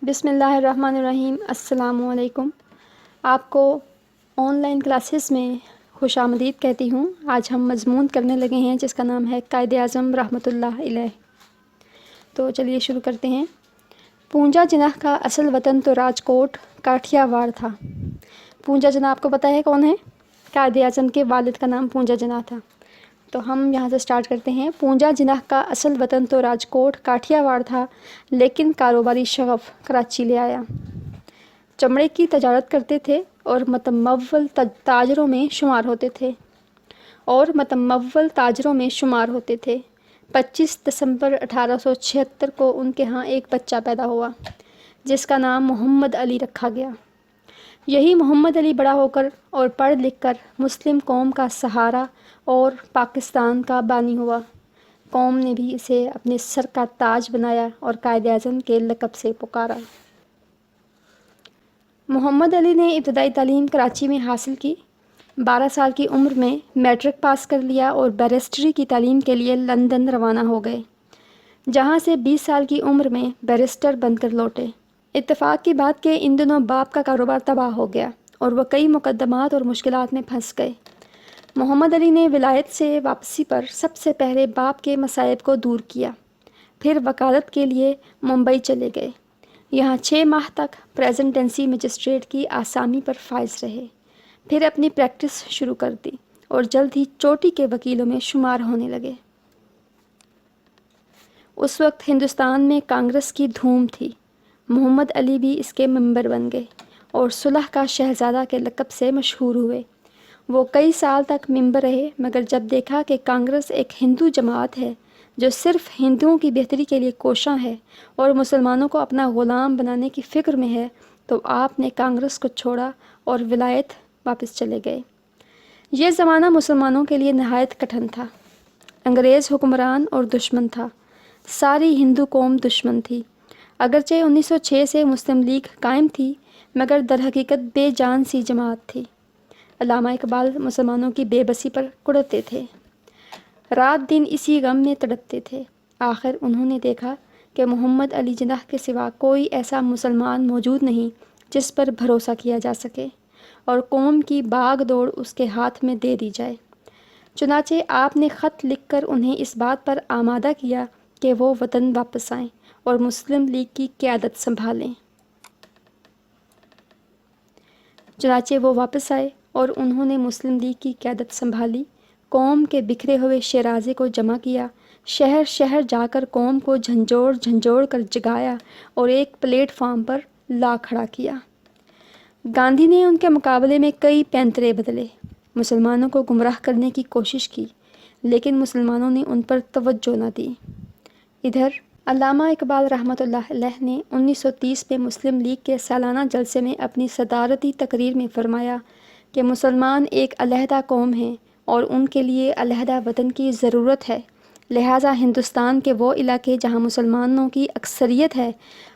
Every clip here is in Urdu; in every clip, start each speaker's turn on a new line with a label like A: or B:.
A: بسم اللہ الرحمن الرحیم۔ السلام علیکم۔ آپ کو آن لائن کلاسز میں خوش آمدید کہتی ہوں۔ آج ہم مضمون کرنے لگے ہیں جس کا نام ہے قائد اعظم رحمۃ اللہ علیہ۔ تو چلیے شروع کرتے ہیں۔ پونجا جناح کا اصل وطن تو راجکوٹ کاٹھیا واڑ تھا۔ پونجا جناح آپ کو پتہ ہے کون ہے؟ قائد اعظم کے والد کا نام پونجا جناح تھا۔ تو ہم یہاں سے سٹارٹ کرتے ہیں۔ پونجا جناح کا اصل وطن تو راجکوٹ کاٹھیا واڑ تھا، لیکن کاروباری شغف کراچی لے آیا۔ چمڑے کی تجارت کرتے تھے اور متمول تاجروں میں شمار ہوتے تھے۔ 25 دسمبر 1876 کو ان کے ہاں ایک بچہ پیدا ہوا جس کا نام محمد علی رکھا گیا۔ یہی محمد علی بڑا ہو کر اور پڑھ لکھ کر مسلم قوم کا سہارا اور پاکستان کا بانی ہوا۔ قوم نے بھی اسے اپنے سر کا تاج بنایا اور قائد اعظم کے لقب سے پکارا۔ محمد علی نے ابتدائی تعلیم کراچی میں حاصل کی۔ 12 سال کی عمر میں میٹرک پاس کر لیا اور بیرسٹری کی تعلیم کے لیے لندن روانہ ہو گئے، جہاں سے 20 سال کی عمر میں بیرسٹر بن کر لوٹے۔ اتفاق کی بات کہ ان دنوں باپ کا کاروبار تباہ ہو گیا اور وہ کئی مقدمات اور مشکلات میں پھنس گئے۔ محمد علی نے ولایت سے واپسی پر سب سے پہلے باپ کے مصائب کو دور کیا، پھر وکالت کے لیے ممبئی چلے گئے۔ یہاں 6 ماہ تک پریزیڈنسی مجسٹریٹ کی آسامی پر فائز رہے، پھر اپنی پریکٹس شروع کر دی اور جلد ہی چوٹی کے وکیلوں میں شمار ہونے لگے۔ اس وقت ہندوستان میں کانگریس کی دھوم تھی۔ محمد علی بھی اس کے ممبر بن گئے اور صلح کا شہزادہ کے لقب سے مشہور ہوئے۔ وہ کئی سال تک ممبر رہے، مگر جب دیکھا کہ کانگریس ایک ہندو جماعت ہے جو صرف ہندوؤں کی بہتری کے لیے کوشاں ہے اور مسلمانوں کو اپنا غلام بنانے کی فکر میں ہے، تو آپ نے کانگریس کو چھوڑا اور ولایت واپس چلے گئے۔ یہ زمانہ مسلمانوں کے لیے نہایت کٹھن تھا۔ انگریز حکمران اور دشمن تھا، ساری ہندو قوم دشمن تھی۔ اگرچہ 1906 سے مسلم لیگ قائم تھی، مگر در حقیقت بے جان سی جماعت تھی۔ علامہ اقبال مسلمانوں کی بے بسی پر کڑھتے تھے، رات دن اسی غم میں تڑپتے تھے۔ آخر انہوں نے دیکھا کہ محمد علی جناح کے سوا کوئی ایسا مسلمان موجود نہیں جس پر بھروسہ کیا جا سکے اور قوم کی باغ دوڑ اس کے ہاتھ میں دے دی جائے۔ چنانچہ آپ نے خط لکھ کر انہیں اس بات پر آمادہ کیا کہ وہ وطن واپس آئیں اور مسلم لیگ کی قیادت سنبھالیں۔ چنانچہ وہ واپس آئے اور انہوں نے مسلم لیگ کی قیادت سنبھالی، قوم کے بکھرے ہوئے شیرازے کو جمع کیا، شہر شہر جا کر قوم کو جھنجھوڑ کر جگایا اور ایک پلیٹ فارم پر لا کھڑا کیا۔ گاندھی نے ان کے مقابلے میں کئی پینترے بدلے، مسلمانوں کو گمراہ کرنے کی کوشش کی، لیکن مسلمانوں نے ان پر توجہ نہ دی۔ ادھر علامہ اقبال رحمۃ اللہ علیہ نے 1930 میں مسلم لیگ کے سالانہ جلسے میں اپنی صدارتی تقریر میں فرمایا کہ مسلمان ایک علیحدہ قوم ہیں اور ان کے لیے علیحدہ وطن کی ضرورت ہے، لہٰذا ہندوستان کے وہ علاقے جہاں مسلمانوں کی اکثریت ہے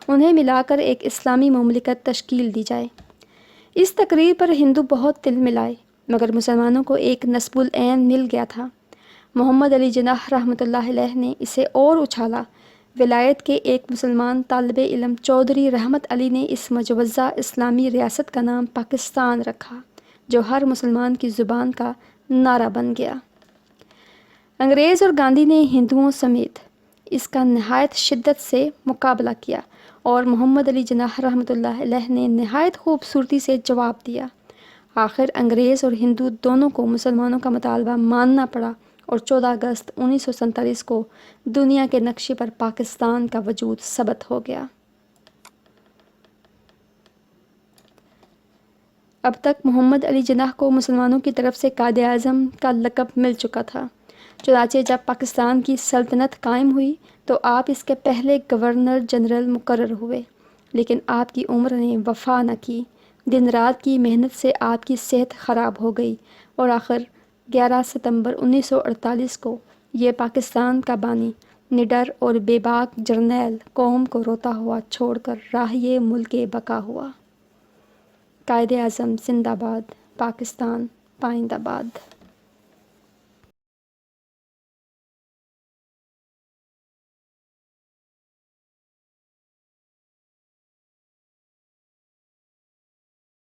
A: انہیں ملا کر ایک اسلامی مملکت تشکیل دی جائے۔ اس تقریر پر ہندو بہت تل ملائے، مگر مسلمانوں کو ایک نصب العین مل گیا تھا۔ محمد علی جناح رحمۃ اللہ علیہ نے اسے اور اچھالا۔ ولایت کے ایک مسلمان طالب علم چودھری رحمت علی نے اس مجوزہ اسلامی ریاست کا نام پاکستان رکھا، جو ہر مسلمان کی زبان کا نعرہ بن گیا۔ انگریز اور گاندھی نے ہندوؤں سمیت اس کا نہایت شدت سے مقابلہ کیا اور محمد علی جناح رحمۃ اللہ علیہ نے نہایت خوبصورتی سے جواب دیا۔ آخر انگریز اور ہندو دونوں کو مسلمانوں کا مطالبہ ماننا پڑا اور 14 اگست 1947 کو دنیا کے نقشے پر پاکستان کا وجود ثبت ہو گیا۔ اب تک محمد علی جناح کو مسلمانوں کی طرف سے قائد اعظم کا لقب مل چکا تھا۔ چنانچہ جب پاکستان کی سلطنت قائم ہوئی تو آپ اس کے پہلے گورنر جنرل مقرر ہوئے، لیکن آپ کی عمر نے وفا نہ کی۔ دن رات کی محنت سے آپ کی صحت خراب ہو گئی اور آخر 11 ستمبر 1948 کو یہ پاکستان کا بانی، نڈر اور بے باک جرنیل قوم کو روتا ہوا چھوڑ کر راہی ملک بقا ہوا۔ قائد اعظم زندہ باد، پاکستان پائندہ باد۔